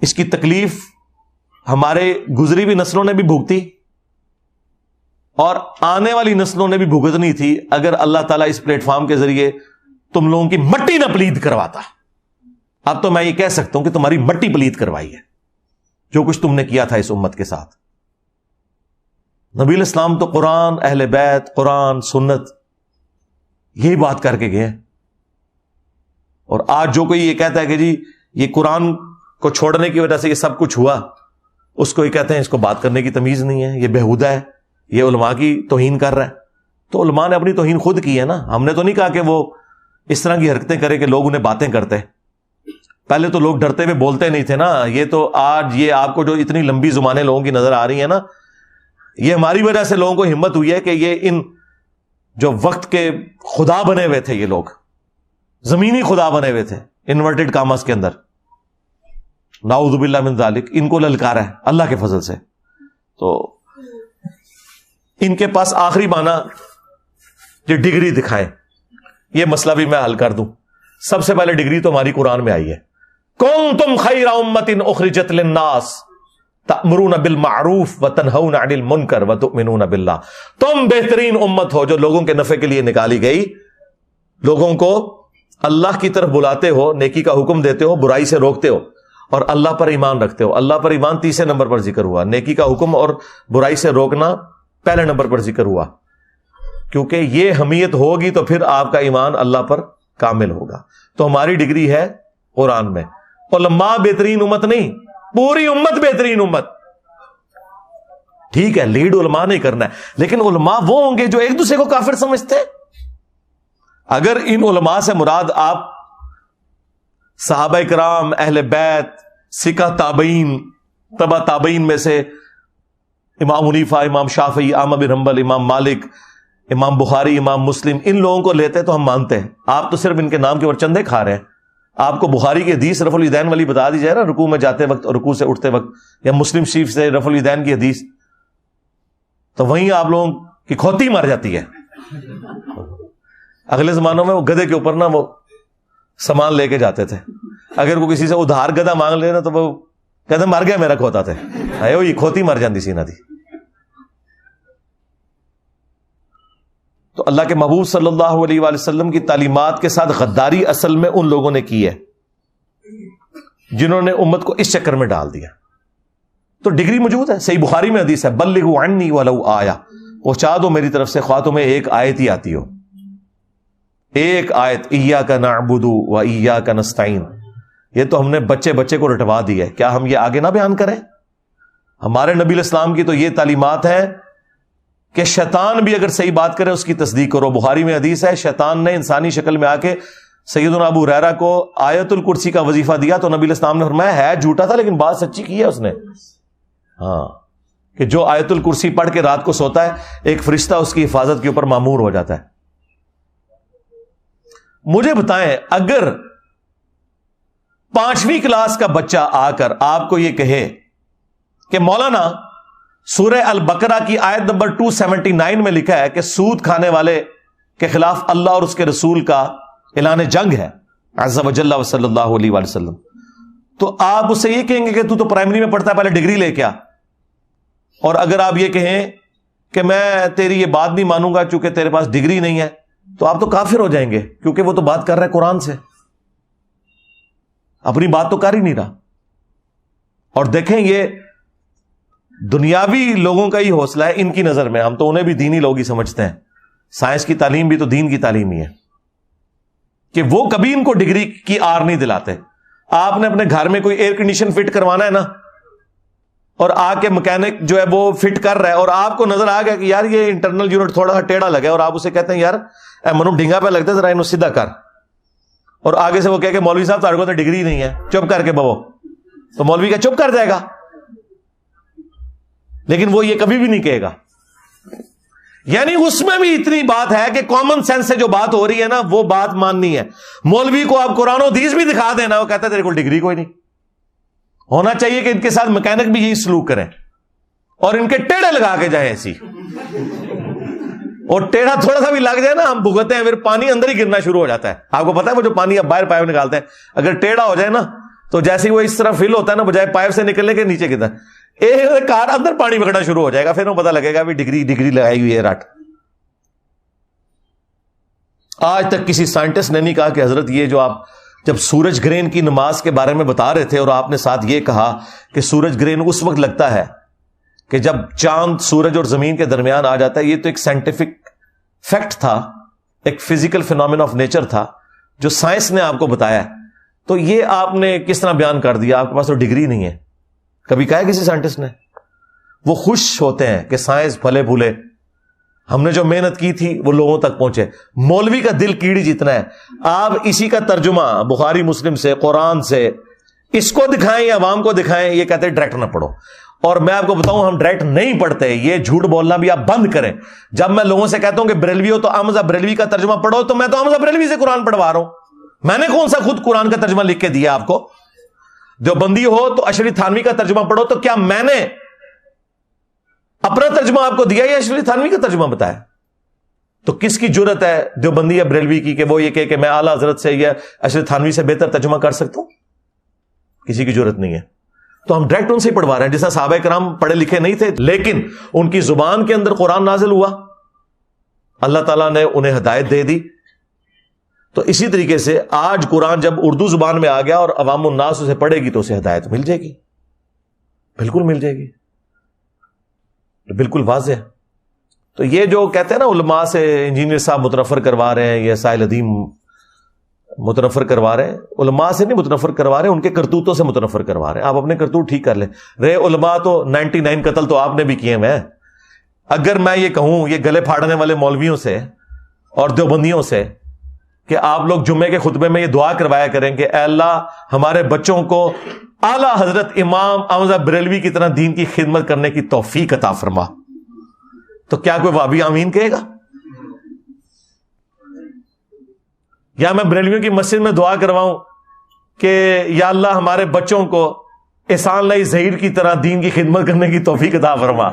اس کی تکلیف ہمارے گزری ہوئی نسلوں نے بھی بھوگتی اور آنے والی نسلوں نے بھی بھگتنی تھی اگر اللہ تعالیٰ اس پلیٹ فارم کے ذریعے تم لوگوں کی مٹی نہ پلید کرواتا. اب تو میں یہ کہہ سکتا ہوں کہ تمہاری مٹی پلید کروائی ہے جو کچھ تم نے کیا تھا اس امت کے ساتھ. نبی علیہ السلام تو قرآن, اہل بیت, قرآن, سنت, یہی بات کر کے گئے. اور آج جو کوئی یہ کہتا ہے کہ جی یہ قرآن کو چھوڑنے کی وجہ سے یہ سب کچھ ہوا, اس کو یہ کہتے ہیں اس کو بات کرنے کی تمیز نہیں ہے, یہ بےہودہ ہے, یہ علماء کی توہین کر رہا ہے. تو علماء نے اپنی توہین خود کی ہے نا, ہم نے تو نہیں کہا کہ وہ اس طرح کی حرکتیں کرے کہ لوگ انہیں باتیں کرتے. پہلے تو لوگ ڈرتے ہوئے بولتے نہیں تھے نا. یہ تو آج یہ آپ کو جو اتنی لمبی زبانیں لوگوں کی نظر آ رہی ہیں نا, یہ ہماری وجہ سے لوگوں کو ہمت ہوئی ہے کہ یہ ان جو وقت کے خدا بنے ہوئے تھے, یہ لوگ زمینی خدا بنے ہوئے تھے انورٹڈ کاماس کے اندر, نعوذ باللہ من ذالک, ان کو للکارا ہے اللہ کے فضل سے. تو ان کے پاس آخری معنی جو ڈگری دکھائے, یہ مسئلہ بھی میں حل کر دوں. سب سے پہلے ڈگری تو ہماری قرآن میں آئی ہے, کنتم خیر امۃ اخرجت للناس تأمرون بالمعروف وتنہون عن المنکر وتؤمنون باللہ. تم بہترین امت ہو جو لوگوں کے نفع کے لیے نکالی گئی, لوگوں کو اللہ کی طرف بلاتے ہو, نیکی کا حکم دیتے ہو, برائی سے روکتے ہو, اور اللہ پر ایمان رکھتے ہو. اللہ پر ایمان تیسرے نمبر پر ذکر ہوا, نیکی کا حکم اور برائی سے روکنا پہلے نمبر پر ذکر ہوا, کیونکہ یہ حمیت ہوگی تو پھر آپ کا ایمان اللہ پر کامل ہوگا. تو ہماری ڈگری ہے قرآن میں. علماء بہترین امت نہیں, پوری امت بہترین امت. ٹھیک ہے لیڈ علماء نہیں کرنا ہے, لیکن علماء وہ ہوں گے جو ایک دوسرے کو کافر سمجھتے ہیں. اگر ان علماء سے مراد آپ صحابہ کرام, اہل بیت, سکہ تابعین, تبع تابعین میں سے امام حنیفہ, امام شافعی, احمد بن حنبل, امام مالک, امام بخاری, امام مسلم, ان لوگوں کو لیتے تو ہم مانتے ہیں. آپ تو صرف ان کے نام کے اوپر چندے کھا رہے ہیں. آپ کو بخاری کی حدیث رفع الیدین والی بتا دی جائے نا, رکوع میں جاتے وقت اور رکوع سے اٹھتے وقت, یا مسلم شریف سے رفع الیدین کی حدیث, تو وہیں آپ لوگوں کی کھوتی مار جاتی ہے. اگلے زمانوں میں وہ گدھے کے اوپر نا وہ سامان لے کے جاتے تھے. اگر کوئی کسی سے ادھار گدھا مانگ لینا تو وہ کہتے مر گیا میرا کھوتا تھے, یہ کھوتی مر جاتی سی نہ تھی. تو اللہ کے محبوب صلی اللہ علیہ وآلہ وسلم کی تعلیمات کے ساتھ غداری اصل میں ان لوگوں نے کی ہے جنہوں نے امت کو اس چکر میں ڈال دیا. تو ڈگری موجود ہے. صحیح بخاری میں حدیث ہے بلغوا عنی ولو آیا, پہنچا دو میری طرف سے خواہ تمہیں ایک آیت ہی آتی ہو, ایک آیت, ایاک نعبد و ایاک نستعین. یہ تو ہم نے بچے بچے کو رٹوا دی ہے, کیا ہم یہ آگے نہ بیان کریں؟ ہمارے نبی علیہ السلام کی تو یہ تعلیمات ہے کہ شیطان بھی اگر صحیح بات کرے اس کی تصدیق کرو. بخاری میں حدیث ہے شیطان نے انسانی شکل میں آ کے سیدنا ابو ہریرہ کو آیت الکرسی کا وظیفہ دیا تو نبی علیہ السلام نے فرمایا ہے جھوٹا تھا لیکن بات سچی کی ہے اس نے. ہاں, کہ جو آیت الکرسی پڑھ کے رات کو سوتا ہے ایک فرشتہ اس کی حفاظت کے اوپر مامور ہو جاتا ہے. مجھے بتائیں اگر 5ویں کلاس کا بچہ آ کر آپ کو یہ کہے کہ مولانا سورہ البقرہ کی آیت نمبر 279 میں لکھا ہے کہ سود کھانے والے کے خلاف اللہ اور اس کے رسول کا اعلان جنگ ہے عز وجل و صلی اللہ علیہ وآلہ وسلم, تو آپ اس سے یہ کہیں گے کہ تو پرائمری میں پڑھتا ہے پہلے ڈگری لے کے آ. اور اگر آپ یہ کہیں کہ میں تیری یہ بات نہیں مانوں گا چونکہ تیرے پاس ڈگری نہیں ہے, تو آپ تو کافر ہو جائیں گے, کیونکہ وہ تو بات کر رہا ہے قرآن سے, اپنی بات تو کر ہی نہیں رہا. اور دیکھیں یہ دنیاوی لوگوں کا ہی حوصلہ ہے ان کی نظر میں, ہم تو انہیں بھی دینی لوگ ہی سمجھتے ہیں. سائنس کی تعلیم بھی تو دین کی تعلیم ہی ہے کہ وہ کبھی ان کو ڈگری کی آر نہیں دلاتے. آپ نے اپنے گھر میں کوئی ایئر کنڈیشن فٹ کروانا ہے نا, اور آ کے مکینک جو ہے وہ فٹ کر رہا ہے اور آپ کو نظر آ گیا کہ یار یہ انٹرنل یونٹ تھوڑا سا ٹیڑھا لگا ہے, اور آپ اسے کہتے ہیں یار منو ڈھنگا پہ لگتا ہے ذرا انہوں سیدھا کر, اور آگے سے وہ کہہ کہ مولوی صاحب تمہارے کو تو ڈگری نہیں ہے, چپ کر کے بو, تو مولوی کا چپ کر جائے گا, لیکن وہ یہ کبھی بھی نہیں کہے گا. یعنی اس میں بھی اتنی بات ہے کہ کامن سینس سے جو بات ہو رہی ہے نا وہ بات ماننی ہے. مولوی کو آپ قرآن و حدیث بھی دکھا دینا, وہ کہتا ہے تیرے کو ڈگری کوئی نہیں. ہونا چاہیے کہ ان کے ساتھ میکینک بھی یہی سلوک کریں اور ان کے ٹیڑھے لگا کے جائیں ایسی, اور ٹیڑھا تھوڑا سا بھی لگ جائے نا ہم بھگتے ہیں, پھر پانی اندر ہی گرنا شروع ہو جاتا ہے. آپ کو پتا ہے وہ جو پانی آپ باہر پائپ نکالتے ہیں اگر ٹیڑھا ہو جائے نا تو جیسے ہی وہ اس طرح فل ہوتا ہے نا بجائے پائپ سے نکلنے کے نیچے گرتا ہے, ایک کار اندر پانی بگڑنا شروع ہو جائے گا, پھر وہ پتا لگے گا بھی ڈگری لگائی ہوئی ہے رٹ. آج تک کسی سائنٹسٹ نے نہیں کہا کہ حضرت یہ جو آپ جب سورج گرہن کی نماز کے بارے میں بتا رہے تھے اور آپ نے ساتھ یہ کہا کہ سورج گرہن اس وقت لگتا ہے کہ جب چاند سورج اور زمین کے درمیان آ جاتا ہے, یہ تو ایک سائنٹیفک فیکٹ تھا, ایک فزیکل فینومین آف نیچر تھا جو سائنس نے آپ کو بتایا, تو یہ آپ نے کس طرح بیان کر دیا؟ آپ کے پاس تو ڈگری نہیں ہے. کبھی کہا ہے کسی سائنٹسٹ نے؟ وہ خوش ہوتے ہیں کہ سائنس پھلے پھولے, ہم نے جو محنت کی تھی وہ لوگوں تک پہنچے. مولوی کا دل کیڑی جتنا ہے, آپ اسی کا ترجمہ بخاری مسلم سے قرآن سے اس کو دکھائیں یا عوام کو دکھائیں, یہ کہتے ہیں ڈائریکٹ نہ پڑھو. اور میں آپ کو بتاؤں ہم ڈائریکٹ نہیں پڑھتے, یہ جھوٹ بولنا بھی آپ بند کریں. جب میں لوگوں سے کہتا ہوں کہ بریلوی ہو تو احمد بریلوی کا ترجمہ پڑھو, تو میں تو احمد بریلوی سے قرآن پڑھوا رہا ہوں. میں نے کون سا خود قرآن کا ترجمہ لکھ کے دیا آپ کو؟ جو بندی ہو تو اشرف تھانوی کا ترجمہ پڑھو, تو کیا میں نے اپنا ترجمہ آپ کو دیا یا اشرف تھانوی کا ترجمہ بتایا؟ تو کس کی جرت ہے جو بندی ہے بریلوی کی کہ وہ یہ کہ میں اعلیٰ حضرت سے یا اشرف تھانوی سے بہتر ترجمہ کر سکتا ہوں؟ کسی کی جرت نہیں ہے. تو ہم ڈائریکٹ ان سے پڑھوا رہے ہیں. جیسا صحابہ کرام پڑھے لکھے نہیں تھے لیکن ان کی زبان کے اندر قرآن نازل ہوا, اللہ تعالیٰ نے انہیں ہدایت دے دی. تو اسی طریقے سے آج قرآن جب اردو زبان میں آ گیا اور عوام الناس اسے پڑھے گی تو اسے ہدایت مل جائے گی, بالکل مل جائے گی, بالکل واضح. تو یہ جو کہتے ہیں نا علماء سے انجینئر صاحب متنفر کروا رہے ہیں یا سائل ادیم متنفر کروا رہے ہیں, علماء سے نہیں متنفر کروا رہے ہیں, ان کے کرتوتوں سے متنفر کروا رہے ہیں. آپ اپنے کرتوت ٹھیک کر لیں. رہے علماء تو 99 قتل تو آپ نے بھی کیے ہیں. اگر میں یہ کہوں یہ گلے پھاڑنے والے مولویوں سے اور دیوبندیوں سے کہ آپ لوگ جمعے کے خطبے میں یہ دعا کروایا کریں کہ اے اللہ ہمارے بچوں کو اعلیٰ حضرت امام احمد بریلوی کی طرح دین کی خدمت کرنے کی توفیق عطا فرما, تو کیا کوئی وابی آمین کہے گا؟ یا میں بریلویوں کی مسجد میں دعا کرواؤں کہ یا اللہ ہمارے بچوں کو احسان لائی ظہیر کی طرح دین کی خدمت کرنے کی توفیق عطا فرما.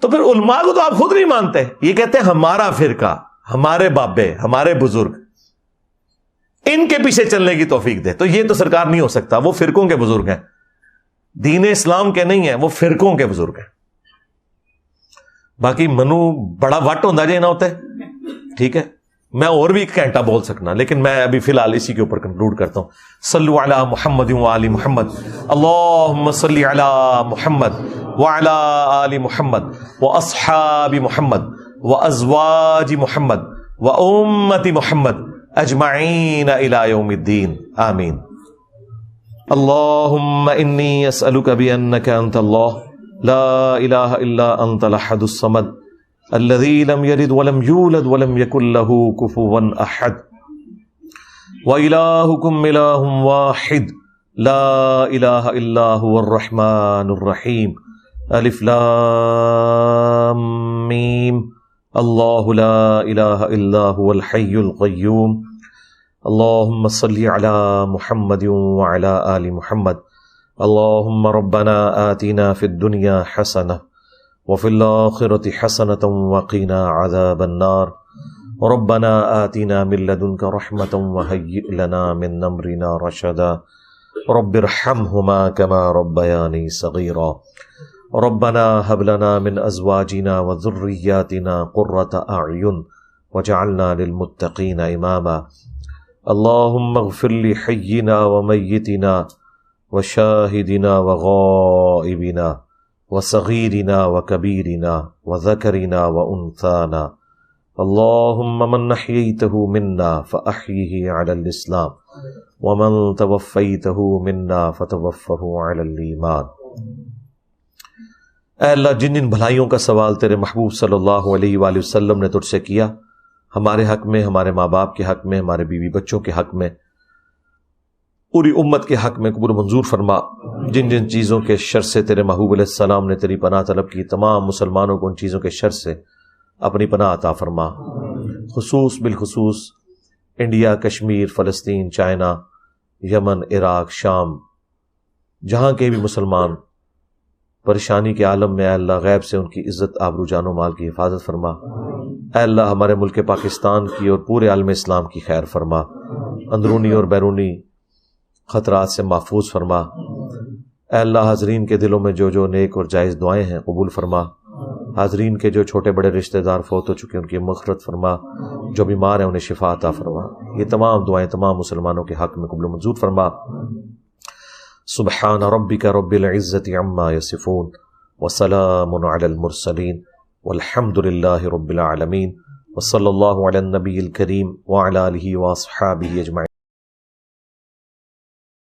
تو پھر علماء کو تو آپ خود نہیں مانتے. یہ کہتے ہیں ہمارا فرقہ, ہمارے بابے, ہمارے بزرگ, ان کے پیچھے چلنے کی توفیق دے. تو یہ تو سرکار نہیں ہو سکتا, وہ فرقوں کے بزرگ ہیں, دین اسلام کے نہیں ہیں, وہ فرقوں کے بزرگ ہیں. باقی منو بڑا وٹ ہوتا جائے نہ ہوتا ہے, ٹھیک ہے, میں اور بھی ایک گھنٹہ بول سکنا، لیکن میں ابھی فی الحال اسی کے اوپر کنکلوڈ کرتا ہوں. صلو علی محمد وآل محمد، اللہم صلی علی محمد وعلی آل محمد واصحاب محمد وازواج محمد وامت محمد اجمعین الی یوم الدین، آمین. اللہم انی اسألک بانک انت اللہ لا الہ الا انت الاحد الصمد الذی لم یلد ولم یولد ولم یکن له کفوا احد وإلہکم الہ واحد لا الہ الا هو الرحمن الرحیم الف لام میم اللہ لا الہ الا هو الحی القیوم اللہم صلی علی محمد وعلی آل محمد اللہم ربنا آتنا فی الدنیا حسنہ وفی الآخرة حسنة وقنا عذاب النار ربنا آتنا من لدنک رحمة وهیئ لنا من امرنا رشدا رب ارحمهما كما ربياني صغيرا ربنا هب لنا من ازواجنا وذرياتنا قرة اعين وجعلنا للمتقين اماما اللهم اغفر لحينا وميتنا وشاهدنا وغائبنا وصغيرنا وكبيرنا وذكرنا وانثانا اللهم من احييته منا فاحيه على الاسلام ومن توفيته منا فتوفه على الايمان. اے اللہ، جن جن بھلائیوں کا سوال تیرے محبوب صلی اللہ علیہ وآلہ وسلم نے تجھ سے کیا، ہمارے حق میں، ہمارے ماں باپ کے حق میں، ہمارے بیوی بچوں کے حق میں، پوری امت کے حق میں قبول منظور فرما. جن جن چیزوں کے شر سے تیرے محبوب علیہ السلام نے تیری پناہ طلب کی، تمام مسلمانوں کو ان چیزوں کے شر سے اپنی پناہ عطا فرما. بالخصوص انڈیا، کشمیر، فلسطین، چائنا، یمن، عراق، شام، جہاں کے بھی مسلمان پریشانی کے عالم میں، اے اللہ غیب سے ان کی عزت، آبرو، جان و مال کی حفاظت فرما. اے اللہ ہمارے ملک پاکستان کی اور پورے عالم اسلام کی خیر فرما، اندرونی اور بیرونی خطرات سے محفوظ فرما. اے اللہ حاضرین کے دلوں میں جو جو نیک اور جائز دعائیں ہیں قبول فرما. حاضرین کے جو چھوٹے بڑے رشتہ دار فوت ہو چکے ان کی مغفرت فرما، جو بیمار ہیں انہیں شفا عطا فرما. یہ تمام دعائیں تمام مسلمانوں کے حق میں قبول منظور فرما. سبحان ربک رب العزت عما یصفون وسلام علی المرسلین والحمد للہ رب العالمین وصلی اللہ علی النبی الکریم وعلی آلہ واصحابہ اجمعین.